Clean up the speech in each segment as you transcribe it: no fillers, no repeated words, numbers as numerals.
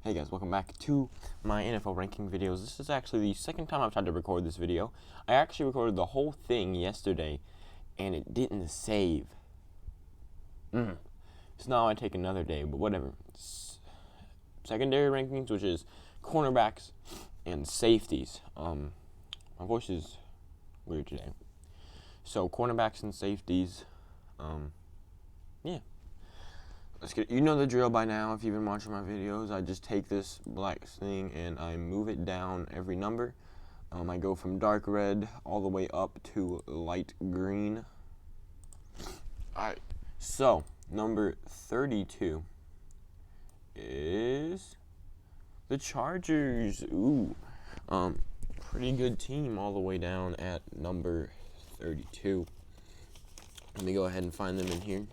Hey guys, welcome back to my NFL ranking videos. This is actually the second time I've tried to record this video. I actually recorded the whole thing yesterday, and it didn't save. So now I take another day, but whatever. Secondary rankings, which is cornerbacks and safeties. My voice is weird today. So cornerbacks and safeties, yeah. Let's get, you know the drill by now if you've been watching my videos. I just take this black thing and I move it down every number. I go from dark red all the way up to light green. Alright, so number 32 is the Chargers. Ooh, pretty good team all the way down at number 32. Let me go ahead and find them in here.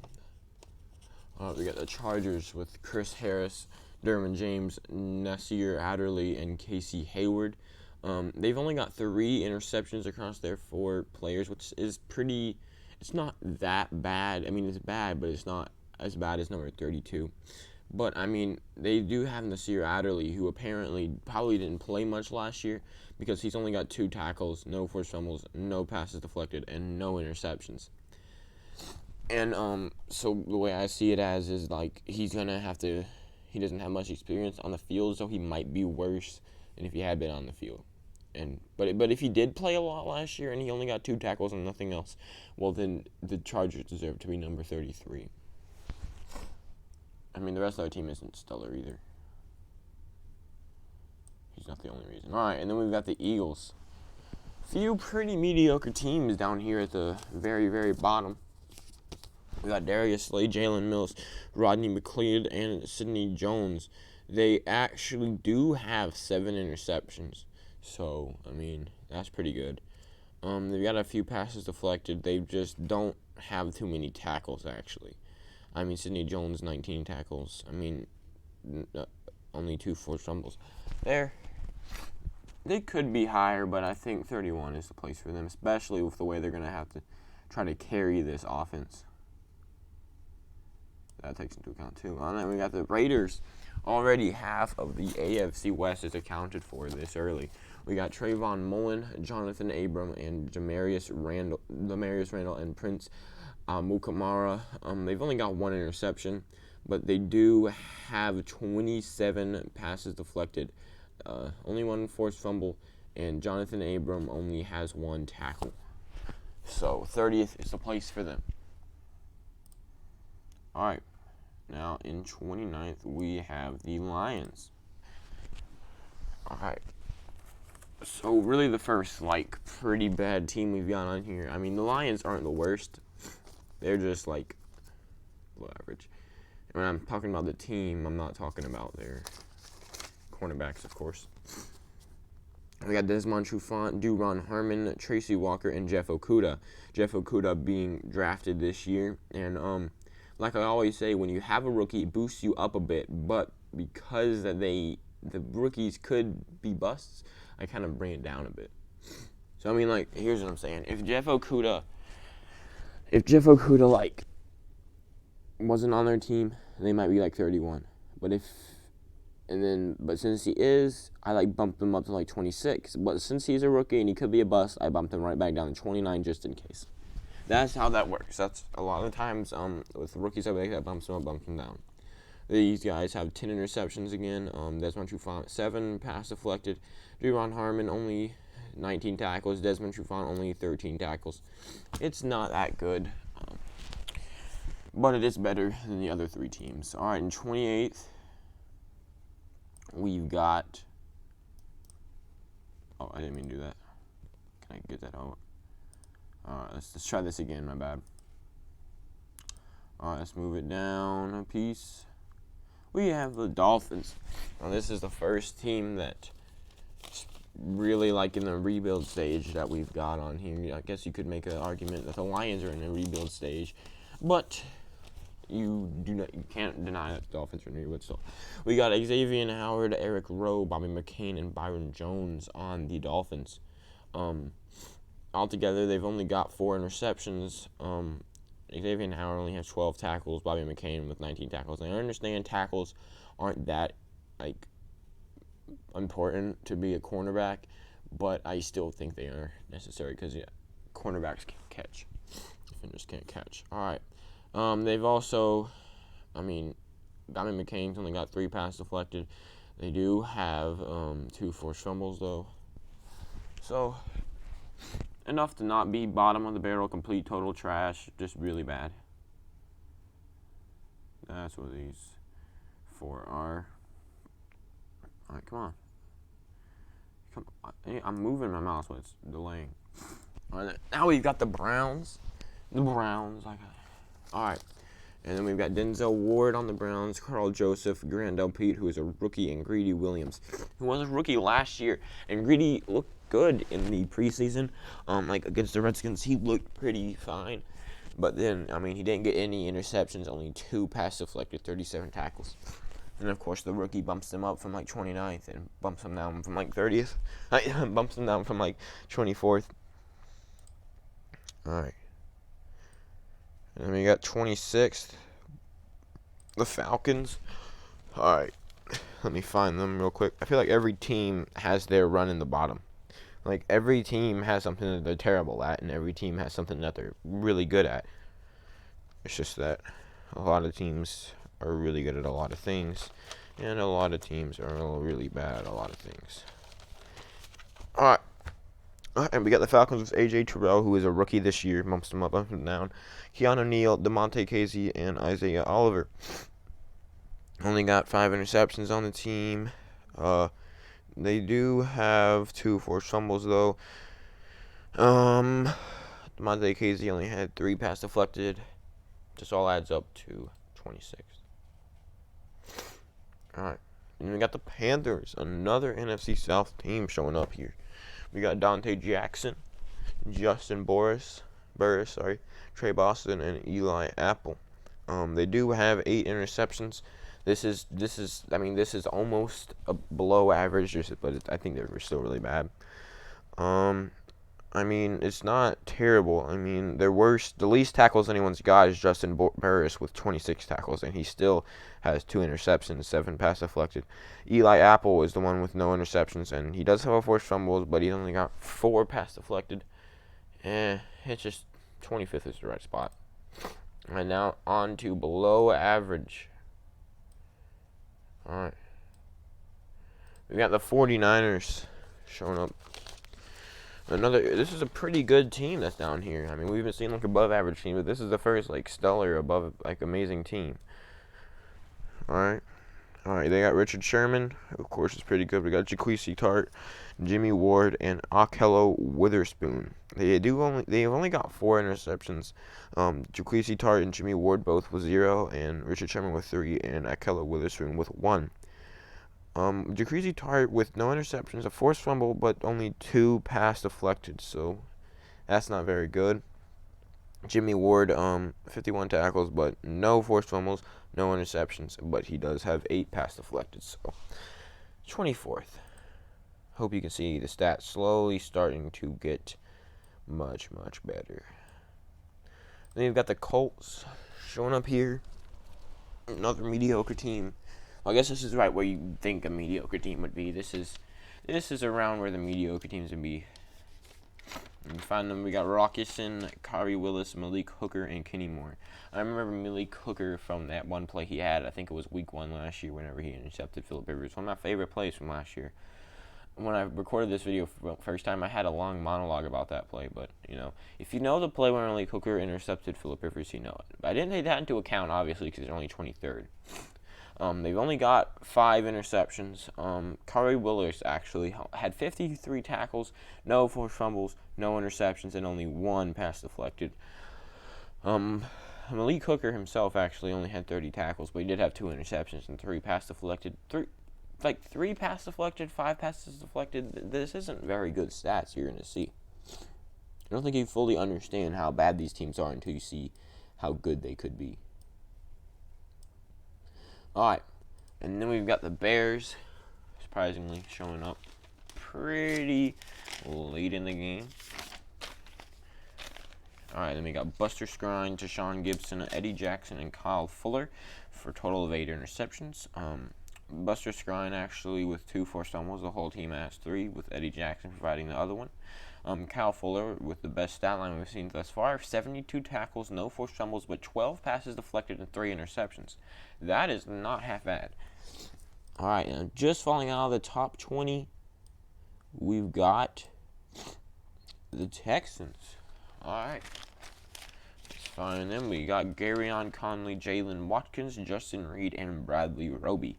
We got the Chargers with Chris Harris, Derwin James, Nasir Adderley, and Casey Hayward. They've only got 3 interceptions across their 4 players, which is pretty. It's not that bad. I mean, it's bad, but it's not as bad as number 32. But, I mean, they do have Nasir Adderley, who apparently probably didn't play much last year because he's only got 2 tackles, no forced fumbles, no passes deflected, and no interceptions. And so the way I see it as is like he's gonna have to. He doesn't have much experience on the field, so he might be worse than if he had been on the field. But if he did play a lot last year and he only got 2 tackles and nothing else, well then the Chargers deserve to be number 33. I mean the rest of our team isn't stellar either. He's not the only reason. All right, and then we've got the Eagles. Few pretty mediocre teams down here at the very, very bottom. We got Darius Slay, Jalen Mills, Rodney McLeod, and Sidney Jones. They actually do have 7 interceptions. So, I mean, that's pretty good. They've got a few passes deflected. They just don't have too many tackles, actually. I mean, Sidney Jones, 19 tackles. I mean, only 2 forced fumbles. They could be higher, but I think 31 is the place for them, especially with the way they're going to have to try to carry this offense. That takes into account too. And then we got the Raiders. Already half of the AFC West is accounted for this early. We got Trayvon Mullen, Jonathan Abram, and Demarius Randall, and Prince Mukamara. They've only got 1 interception, but they do have 27 passes deflected, only 1 forced fumble, and Jonathan Abram only has 1 tackle. So 30th is the place for them. Alright, now in 29th, we have the Lions. Alright, so really the first, pretty bad team we've got on here. I mean, the Lions aren't the worst. They're just, below average. And when I'm talking about the team, I'm not talking about their cornerbacks, of course. We got Desmond Trufant, Duron Harmon, Tracy Walker, and Jeff Okudah. Jeff Okudah being drafted this year, and, like I always say, when you have a rookie, it boosts you up a bit, but because the rookies could be busts, I kind of bring it down a bit. So, I mean, here's what I'm saying. If Jeff Okudah, wasn't on their team, they might be, 31. But since he is, I, bumped them up to, 26. But since he's a rookie and he could be a bust, I bumped him right back down to 29 just in case. That's how that works. That's a lot of times with rookies that bumps them up, bumps them down. These guys have 10 interceptions again. Desmond Trufant, 7 pass deflected. Duron Harmon, only 19 tackles. Desmond Trufant, only 13 tackles. It's not that good, but it is better than the other 3 teams. All right, in 28th, we've got... Oh, I didn't mean to do that. Can I get that out? Alright, let's try this again, my bad. Alright, let's move it down a piece. We have the Dolphins. Now, this is the first team that's really in the rebuild stage that we've got on here. I guess you could make an argument that the Lions are in a rebuild stage, but you can't deny that the Dolphins are in a rebuild still. We got Xavier Howard, Eric Rowe, Bobby McCain, and Byron Jones on the Dolphins. Altogether, they've only got 4 interceptions. Xavier Howard only has 12 tackles. Bobby McCain with 19 tackles. And I understand tackles aren't that important to be a cornerback, but I still think they are necessary because cornerbacks can't catch. Defenders can't catch. All right. They've also, Dami McCain's only got 3 passes deflected. They do have 2 forced fumbles though, so enough to not be bottom of the barrel, complete total trash, just really bad. That's what these 4 are. All right, come on. I'm moving my mouse when it's delaying. All right, now we've got the Browns. All right. And then we've got Denzel Ward on the Browns, Carl Joseph, Grant Delpete, who is a rookie, and Greedy Williams, who was a rookie last year. And Greedy looked good in the preseason. Against the Redskins, he looked pretty fine. But then, he didn't get any interceptions, only 2 pass deflected, 37 tackles. And, of course, the rookie bumps him up from, 29th and bumps him down from, 30th. Bumps him down from, 24th. All right. And then we got 26th, the Falcons. All right. Let me find them real quick. I feel like every team has their run in the bottom. Every team has something that they're terrible at, and every team has something that they're really good at. It's just that a lot of teams are really good at a lot of things, and a lot of teams are really bad at a lot of things. All right. And we got the Falcons with A.J. Terrell, who is a rookie this year, bumps them up and down. Keanu Neal, DeMonte Casey, and Isaiah Oliver. Only got 5 interceptions on the team. They do have 2 forced fumbles, though. DeMonte Casey only had 3 pass deflected. This all adds up to 26. All right. And we got the Panthers, another NFC South team showing up here. We got Dante Jackson, Justin Burris, Trey Boston, and Eli Apple. They do have 8 interceptions. This is almost below average, but I think they're still really bad. It's not terrible. The least tackles anyone's got is Justin Burris with 26 tackles, and he still has 2 interceptions, 7 pass deflected. Eli Apple is the one with no interceptions, and he does have a forced fumbles, but he's only got 4 pass deflected. It's just 25th is the right spot. And now on to below average. All right. We got the 49ers showing up. This is a pretty good team that's down here. We've been seeing above average team, but this is the first stellar above amazing team. All right. They got Richard Sherman, of course, is pretty good. We got Jaquise Tart, Jimmy Ward, and Akello Witherspoon. They've only got 4 interceptions. Jaquise Tart and Jimmy Ward both with 0, and Richard Sherman with 3, and Akello Witherspoon with 1. Jaquise Tart with no interceptions, a forced fumble, but only 2 pass deflected, so that's not very good. Jimmy Ward, 51 tackles, but no forced fumbles, no interceptions, but he does have 8 pass deflected, so 24th. Hope you can see the stats slowly starting to get much, much better. Then you've got the Colts showing up here. Another mediocre team. Well, I guess this is right where you think a mediocre team would be. This is around where the mediocre teams would be. You find them. We got Rockison, Kari Willis, Malik Hooker, and Kenny Moore. I remember Malik Hooker from that one play he had. I think it was week 1 last year whenever he intercepted Philip Rivers. One of my favorite plays from last year. When I recorded this video for the first time, I had a long monologue about that play. But, if you know the play when Malik Hooker intercepted Philip Rivers, you know it. But I didn't take that into account, obviously, because they're only 23rd. They've only got 5 interceptions. Kari Willis actually had 53 tackles, no forced fumbles, no interceptions, and only 1 pass deflected. Malik Hooker himself actually only had 30 tackles, but he did have 2 interceptions and 3 pass deflected. 3 pass deflected, 5 passes deflected. This isn't very good stats you're going to see. I don't think you fully understand how bad these teams are until you see how good they could be. Alright, and then we've got the Bears, surprisingly, showing up pretty late in the game. Alright, then we got Buster Skrine, Tashawn Gibson, Eddie Jackson, and Kyle Fuller for a total of 8 interceptions. Buster Skrine actually with 2 forced fumbles. The whole team has 3, with Eddie Jackson providing the other one. Kyle Fuller with the best stat line we've seen thus far: 72 tackles, no forced fumbles, but 12 passes deflected and 3 interceptions. That is not half bad. All right, now just falling out of the top 20, we've got the Texans. All right. Let's find them. We got Garyon Conley, Jalen Watkins, Justin Reed, and Bradley Roby.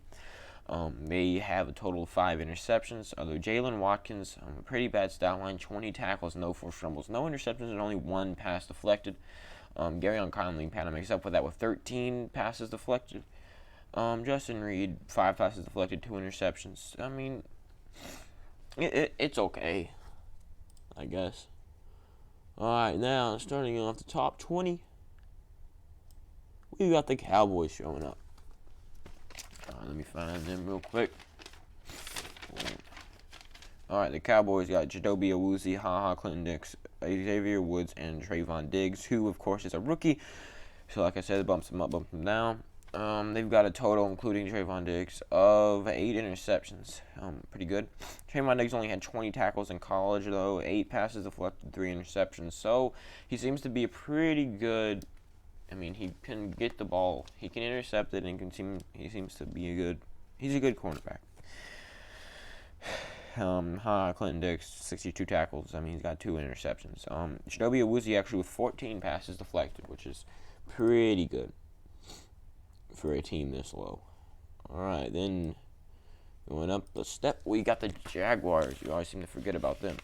They have a total of 5 interceptions. Although Jalen Watkins, a pretty bad stat line: 20 tackles, no forced fumbles, no interceptions, and only 1 pass deflected. Garyon Conley kind of makes up for that with 13 passes deflected. Justin Reed, 5 passes deflected, 2 interceptions. I mean, it's okay, I guess. Alright, now starting off the top 20, we got the Cowboys showing up. Let me find them real quick. Alright, the Cowboys got Jadobi Awuzie, HaHa Clinton Dix, Xavier Woods, and Trayvon Diggs, who, of course, is a rookie. So, like I said, it bumps him up, bumps him down. They've got a total, including Trayvon Diggs, of 8 interceptions. Pretty good. Trayvon Diggs only had 20 tackles in college, though. 8 passes deflected, 3 interceptions. So, he seems to be a pretty good... I mean, he can get the ball. He can intercept it, and he seems to be he's a good cornerback. Clinton Dix, 62 tackles. I mean, he's got 2 interceptions. Jadobi Awuzie actually with 14 passes deflected, which is pretty good for a team this low. Alright, then going up a step, we got the Jaguars. You always seem to forget about them.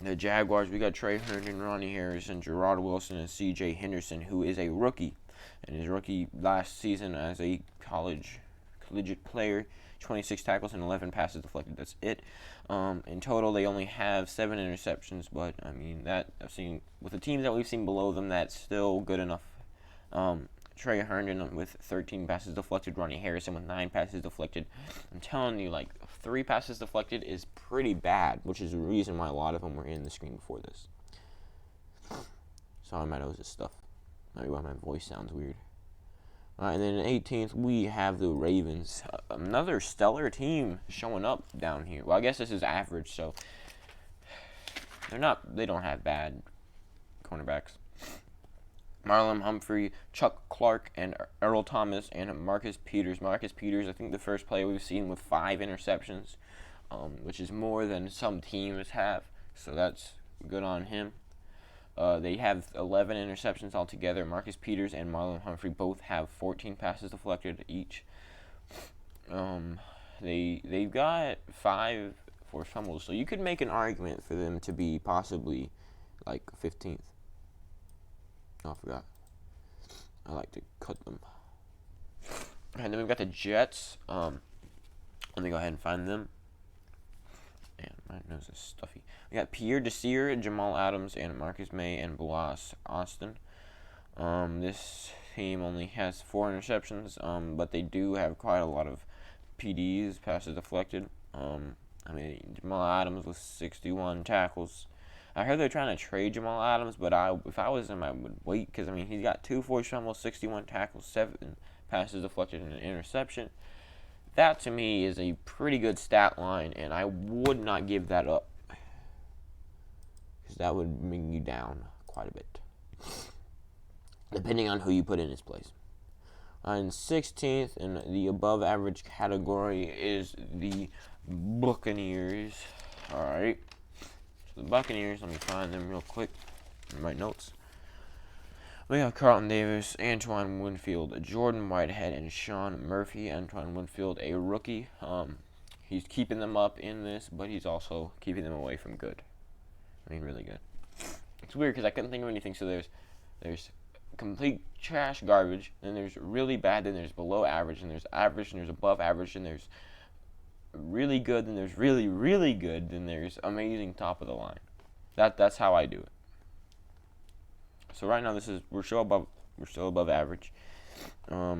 The Jaguars, we got Trey Herndon, Ronnie Harrison, Gerard Wilson, and C.J. Henderson, who is a rookie. And his rookie last season as a collegiate player, 26 tackles and 11 passes deflected. That's it. In total, they only have 7 interceptions, but I mean, that I've seen with the teams that we've seen below them, that's still good enough. Trey Herndon with 13 passes deflected, Ronnie Harrison with 9 passes deflected. I'm telling you, like, 3 passes deflected is pretty bad, which is the reason why a lot of them were in the screen before this. Sorry, my nose is stuffed. Maybe why my voice sounds weird. Alright, and then in 18th, we have the Ravens. Another stellar team showing up down here. Well, I guess this is average, so they don't have bad cornerbacks. Marlon Humphrey, Chuck Clark, and Earl Thomas, and Marcus Peters. Marcus Peters, I think the first player we've seen with 5 interceptions, which is more than some teams have, so that's good on him. They have 11 interceptions altogether. Marcus Peters and Marlon Humphrey both have 14 passes deflected each. They've got 5 forced fumbles, so you could make an argument for them to be possibly like 15th. Oh, I forgot. I like to cut them. And then we've got the Jets. Let me go ahead and find them. Man, my nose is stuffy. We got Pierre Desir, Jamal Adams, and Marcus May, and Blas Austin. This team only has 4 interceptions, but they do have quite a lot of PDs, passes deflected. I mean, Jamal Adams with 61 tackles. I heard they're trying to trade Jamal Adams, but if I was him, I would wait, because, I mean, he's got 2 forced fumbles, 61 tackles, 7 passes deflected, and an interception. That, to me, is a pretty good stat line, and I would not give that up, because that would bring you down quite a bit, depending on who you put in his place. In 16th, in the above-average category, is the Buccaneers. All right. The Buccaneers, let me find them real quick in my notes. We have Carlton Davis, Antoine Winfield, Jordan Whitehead, and Sean Murphy. Antoine Winfield, a rookie. He's keeping them up in this, but he's also keeping them away from good. I mean, really good. It's weird because I couldn't think of anything. So there's complete trash garbage, then there's really bad, then there's below average, and there's average, and there's above average, and there's really good, then there's really, really good, then there's amazing top of the line. That's how I do it. So right now we're still above average. I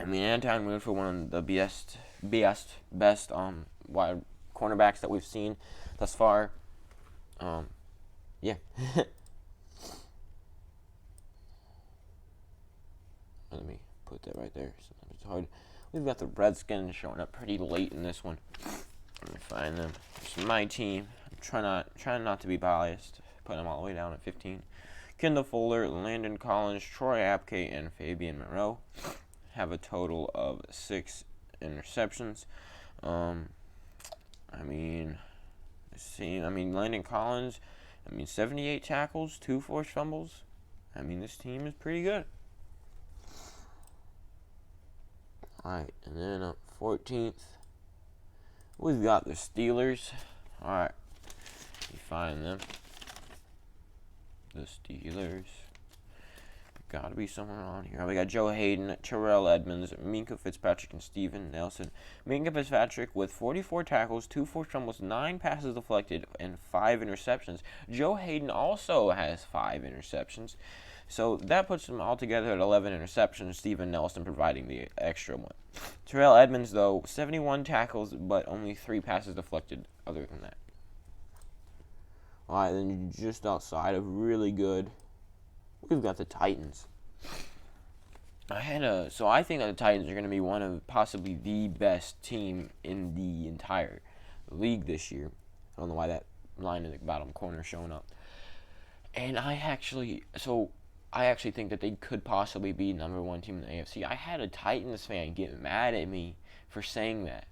mean, Antoine Winfield, one of the best wide cornerbacks that we've seen thus far. Yeah. Let me put that right there. Sometimes it's hard. We've got the Redskins showing up pretty late in this one. Let me find them. It's my team. I'm trying not to be biased. Putting them all the way down at 15. Kendall Fuller, Landon Collins, Troy Apke, and Fabian Moreau have a total of 6 interceptions. Landon Collins, 78 tackles, 2 forced fumbles. This team is pretty good. Alright, and then up 14th, we've got the Steelers. Alright, you find them. The Steelers. Gotta be somewhere on here. We got Joe Hayden, Terrell Edmonds, Minka Fitzpatrick, and Steven Nelson. Minka Fitzpatrick with 44 tackles, 2 forced fumbles, 9 passes deflected, and 5 interceptions. Joe Hayden also has 5 interceptions. So that puts them all together at 11 interceptions, Steven Nelson providing the extra one. Terrell Edmonds, though, 71 tackles, but only 3 passes deflected other than that. Alright, then just outside of really good, we've got the Titans. I think that the Titans are going to be one of possibly the best team in the entire league this year. I don't know why that line in the bottom corner is showing up. And I actually think that they could possibly be number 1 team in the AFC. I had a Titans fan get mad at me for saying that.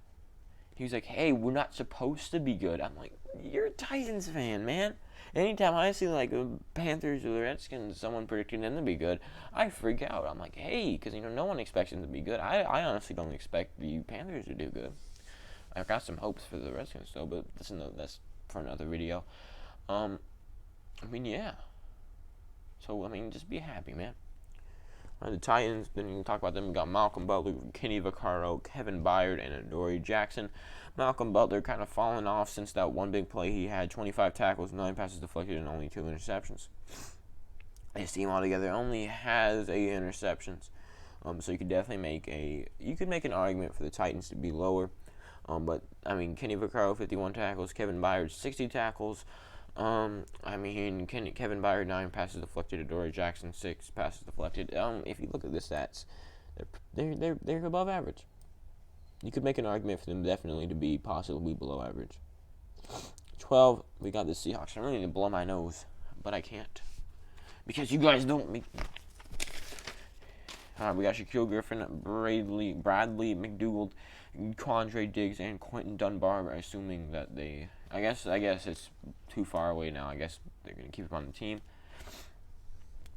He was like, hey, we're not supposed to be good. I'm like, you're a Titans fan, man. Anytime I see like the Panthers or the Redskins, someone predicting them to be good, I freak out. I'm like, hey, because no one expects them to be good. I honestly don't expect the Panthers to do good. I've got some hopes for the Redskins though, but that's for another video. Yeah. So just be happy, man. The Titans, then you can talk about them. We got Malcolm Butler, Kenny Vaccaro, Kevin Byard, and Adoree Jackson. Malcolm Butler kind of fallen off since that one big play. He had 25 tackles, 9 passes deflected, and only 2 interceptions. His team altogether only has 8 interceptions. So you could definitely make an argument for the Titans to be lower. But Kenny Vaccaro 51 tackles, Kevin Byard 60 tackles. Kevin Byard 9 passes deflected, Adoree Jackson 6 passes deflected. If you look at the stats, they're above average. You could make an argument for them definitely to be possibly below average. 12, we got the Seahawks. I really need to blow my nose, but I can't because you guys don't make. We got Shaquille Griffin, Bradley McDougald, Quandre Diggs, and Quentin Dunbar. Assuming that I guess it's too far away now. I guess they're gonna keep him on the team.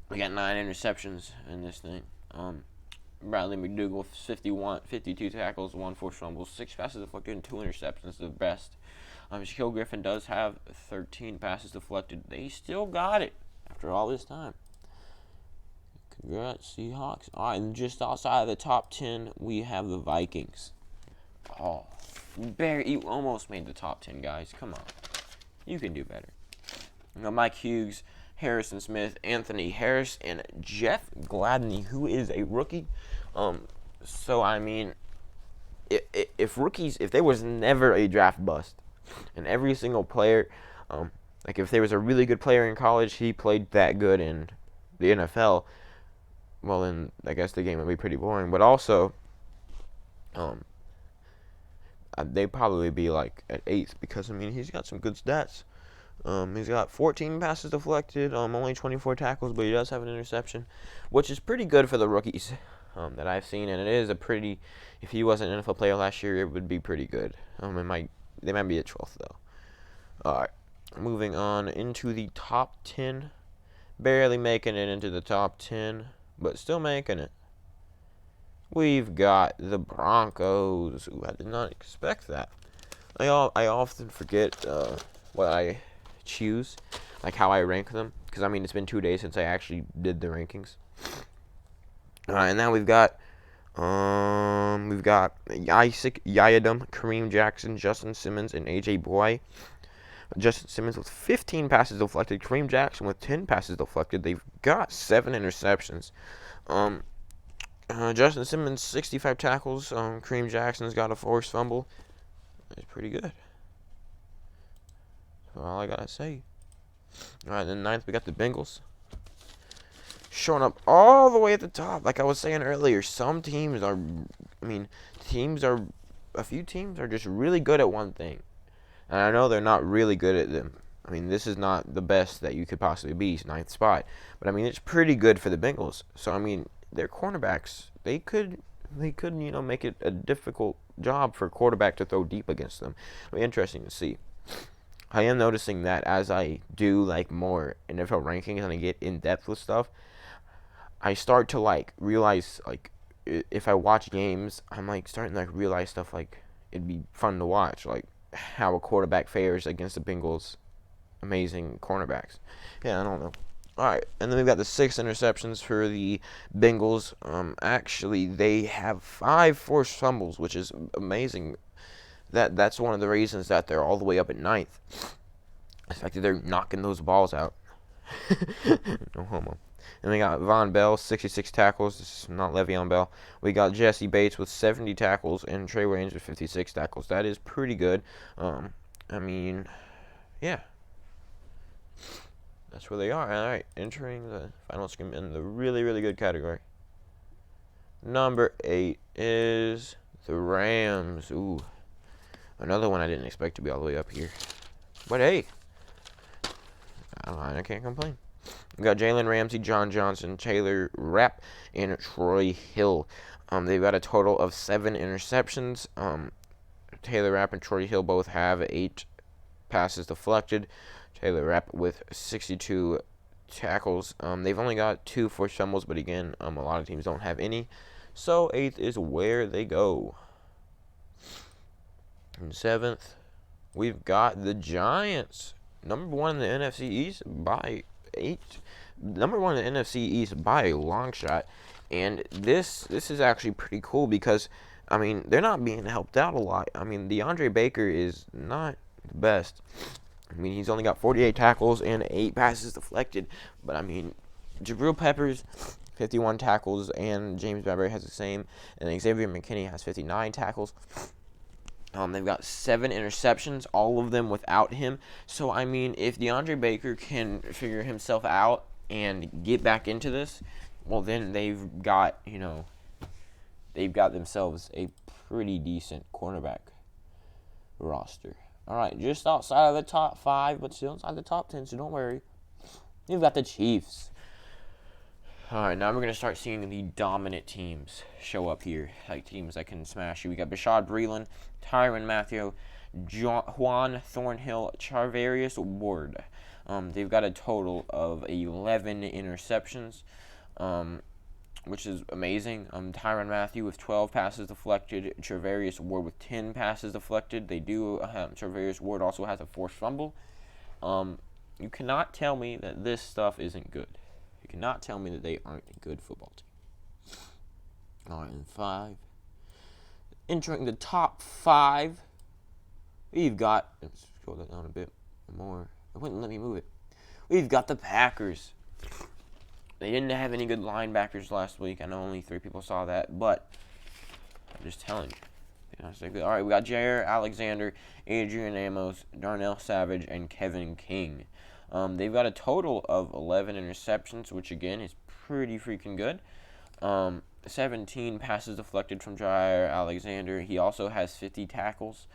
We got 9 interceptions in this thing. Bradley McDougald 52 tackles, 1 forced fumble, 6 passes deflected, and 2 interceptions. The best. Shaquille Griffin does have 13 passes deflected. They still got it after all this time. Congrats, Seahawks. All right, and just outside of the top 10, we have the Vikings. Oh, you almost made the top 10, guys. Come on. You can do better. Mike Hughes, Harrison Smith, Anthony Harris, and Jeff Gladney, who is a rookie. If there was never a draft bust, and every single player, if there was a really good player in college, he played that good in the NFL, well, then I guess the game would be pretty boring. But also, they'd probably be like at 8th because he's got some good stats. He's got 14 passes deflected, only 24 tackles, but he does have an interception, which is pretty good for the rookies that I've seen, and it is if he wasn't an NFL player last year, it would be pretty good. They might be at 12th though. All right, moving on into the top 10, barely making it into the top 10, but still making it. We've got the Broncos. Ooh, I did not expect that. I often forget what I choose, like how I rank them, because it's been 2 days since I actually did the rankings. And now we've got Isaac Yiadom, Kareem Jackson, Justin Simmons, and AJ Boy. Justin Simmons with 15 passes deflected, Kareem Jackson with 10 passes deflected. They've got 7 interceptions. Justin Simmons 65 tackles. Kareem Jackson's got a forced fumble. It's pretty good. That's all I gotta say. All right, then 9th we got the Bengals. showing up all the way at the top. Like I was saying earlier, some teams are, a few teams are just really good at one thing. And I know they're not really good at them. I mean, this is not the best that you could possibly be, ninth spot. But, I mean, it's pretty good for the Bengals. So, I mean, their cornerbacks, they could make it a difficult job for a quarterback to throw deep against them. It'll be interesting to see. I am noticing that as I do, like, more NFL rankings and I get in-depth with stuff, I start to, like, realize, like, if I watch games, I'm, like, starting to, like, realize stuff, like, it'd be fun to watch, like, how a quarterback fares against the Bengals' amazing cornerbacks. Yeah, I don't know. All right, and then we've got the 6 interceptions for the Bengals. Actually, they have 5 forced fumbles, which is amazing. That's one of the reasons that they're all the way up at 9th. The fact that they're knocking those balls out. No homo. And we got Von Bell, 66 tackles. This is not Le'Veon Bell. We got Jesse Bates with 70 tackles and Trey Waynes with 56 tackles. That is pretty good. I mean, yeah. That's where they are. All right, entering the final scrim in the really, really good category. Number 8 is the Rams. Ooh, another one I didn't expect to be all the way up here. But hey, I can't complain. We got Jalen Ramsey, John Johnson, Taylor Rapp, and Troy Hill. They've got a total of 7 interceptions. Taylor Rapp and Troy Hill both have 8 passes deflected. Taylor Rapp with 62 tackles. They've only got 2 forced fumbles, but again, a lot of teams don't have any. So 8th is where they go. In 7th, we've got the Giants. Number 1 in the NFC East by 8. Number 1 in the NFC East by a long shot. And this is actually pretty cool because, I mean, they're not being helped out a lot. I mean, DeAndre Baker is not the best. I mean, he's only got 48 tackles and 8 passes deflected. But, I mean, Jabril Peppers, 51 tackles, and James Bradbury has the same. And Xavier McKinney has 59 tackles. They've got 7 interceptions, all of them without him. So, I mean, if DeAndre Baker can figure himself out and get back into this, well, then they've got themselves a pretty decent cornerback roster. All right, just outside of the top 5, but still inside the top 10, so don't worry. You've got the Chiefs. All right, now we're going to start seeing the dominant teams show up here, like teams that can smash you. We got Bashaud Breeland, Tyrann Mathieu, Juan Thornhill, Charvarius Ward. They've got a total of 11 interceptions, which is amazing. Tyrann Mathieu with 12 passes deflected, Charvarius Ward with 10 passes deflected. Charvarius Ward also has a forced fumble. You cannot tell me that this stuff isn't good. You cannot tell me that they aren't a good football team. All right, and 5. Entering the top 5, we've got, let's scroll that down a bit more. It wouldn't let me move it. We've got the Packers. They didn't have any good linebackers last week. I know only 3 people saw that, but I'm just telling you. All right, we got Jair Alexander, Adrian Amos, Darnell Savage, and Kevin King. They've got a total of 11 interceptions, which again is pretty freaking good. 17 passes deflected from Jair Alexander. He also has 50 tackles.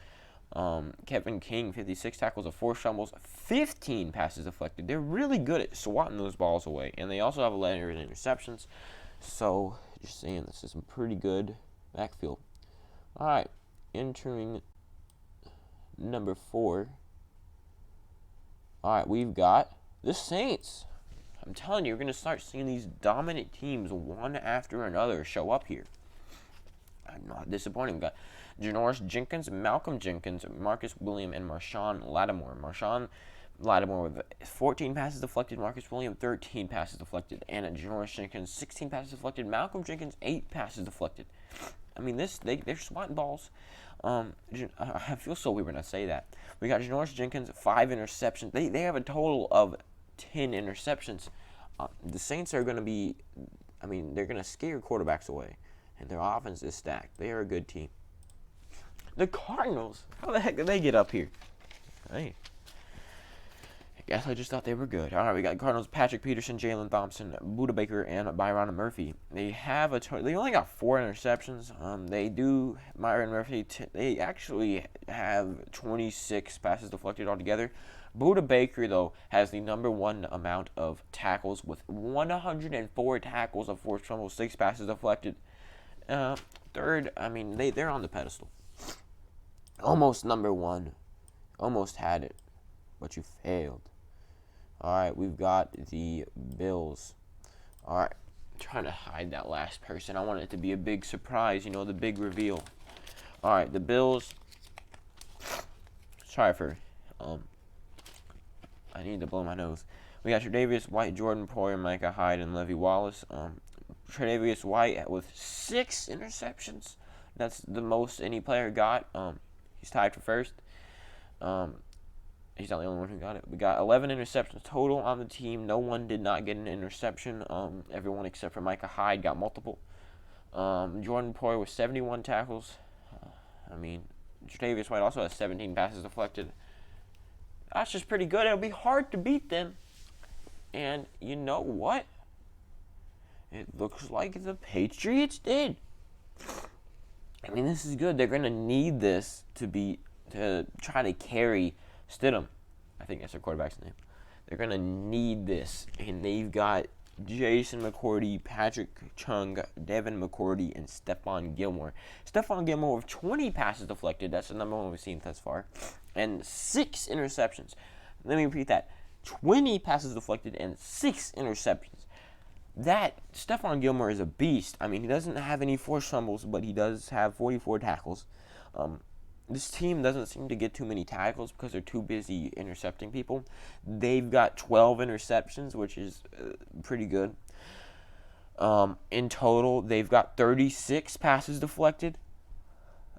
Kevin King, 56 tackles, 4 fumbles, 15 passes deflected. They're really good at swatting those balls away, and they also have 11 interceptions. So, just saying, this is a pretty good backfield. All right, entering number 4. All right, we've got the Saints. I'm telling you, you're going to start seeing these dominant teams one after another show up here. I'm not disappointed. We've got Janoris Jenkins, Malcolm Jenkins, Marcus Williams, and Marshawn Lattimore. Marshawn Lattimore with 14 passes deflected, Marcus Williams 13 passes deflected, and Janoris Jenkins 16 passes deflected, Malcolm Jenkins 8 passes deflected. I mean, they're swatting balls. I feel so weird when I say that. We got Janoris Jenkins, 5 interceptions. They have a total of 10 interceptions. The Saints are going to be, they're going to scare quarterbacks away. And their offense is stacked. They are a good team. The Cardinals, how the heck did they get up here? Hey. Guess I just thought they were good. All right, we got Cardinals: Patrick Peterson, Jalen Thompson, Buda Baker, and Byron Murphy. They have they only got 4 interceptions. Byron Murphy. They actually have 26 passes deflected altogether. Buda Baker, though, has the #1 amount of tackles with 104 tackles, of forced fumbles, 6 passes deflected. Third, I mean, they're on the pedestal. Almost #1. Almost had it, but you failed. All right, we've got the Bills. All right, I'm trying to hide that last person. I want it to be a big surprise, the big reveal. All right, the Bills. Sorry for, I need to blow my nose. We got Tre'Davious White, Jordan Poyer, Micah Hyde, and Levi Wallace. Tre'Davious White with 6 interceptions. That's the most any player got. He's tied for first. He's not the only one who got it. We got 11 interceptions total on the team. No one did not get an interception. Everyone except for Micah Hyde got multiple. Jordan Poyer with 71 tackles. Tre'Davious White also has 17 passes deflected. That's just pretty good. It'll be hard to beat them. And you know what? It looks like the Patriots did. This is good. They're going to need this to try to carry Stidham. I think that's their quarterback's name. They're going to need this. And they've got Jason McCourty, Patrick Chung, Devin McCourty, and Stephon Gilmore. Stephon Gilmore with 20 passes deflected. That's the #1 we've seen thus far. And 6 interceptions. Let me repeat that. 20 passes deflected and 6 interceptions. That Stephon Gilmore is a beast. He doesn't have any forced fumbles, but he does have 44 tackles. This team doesn't seem to get too many tackles because they're too busy intercepting people. They've got 12 interceptions, which is pretty good. In total, they've got 36 passes deflected.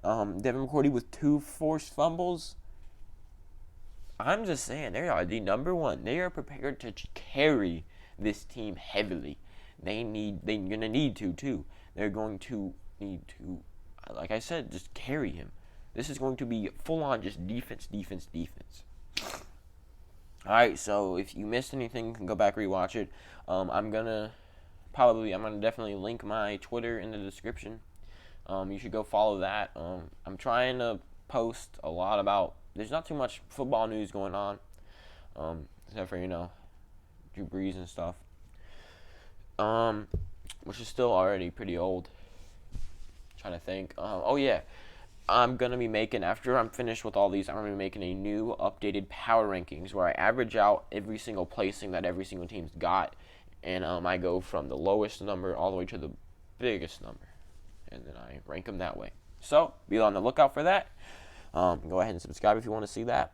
Devin McCourty with 2 forced fumbles. I'm just saying, they are the #1. They are prepared to carry this team heavily. They're going to need to, too. They're going to need to, like I said, just carry him. This is going to be full-on just defense. All right, so if you missed anything, you can go back rewatch it. I'm gonna definitely link my Twitter in the description. You should go follow that. I'm trying to post a lot about. There's not too much football news going on, except for Drew Brees and stuff. Which is still already pretty old. Trying to think. Oh yeah. I'm going to be making, after I'm finished with all these, I'm going to be making a new updated power rankings where I average out every single placing that every single team's got. And I go from the lowest number all the way to the biggest number. And then I rank them that way. So, be on the lookout for that. Go ahead and subscribe if you want to see that.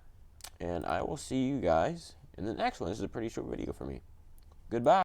And I will see you guys in the next one. This is a pretty short video for me. Goodbye.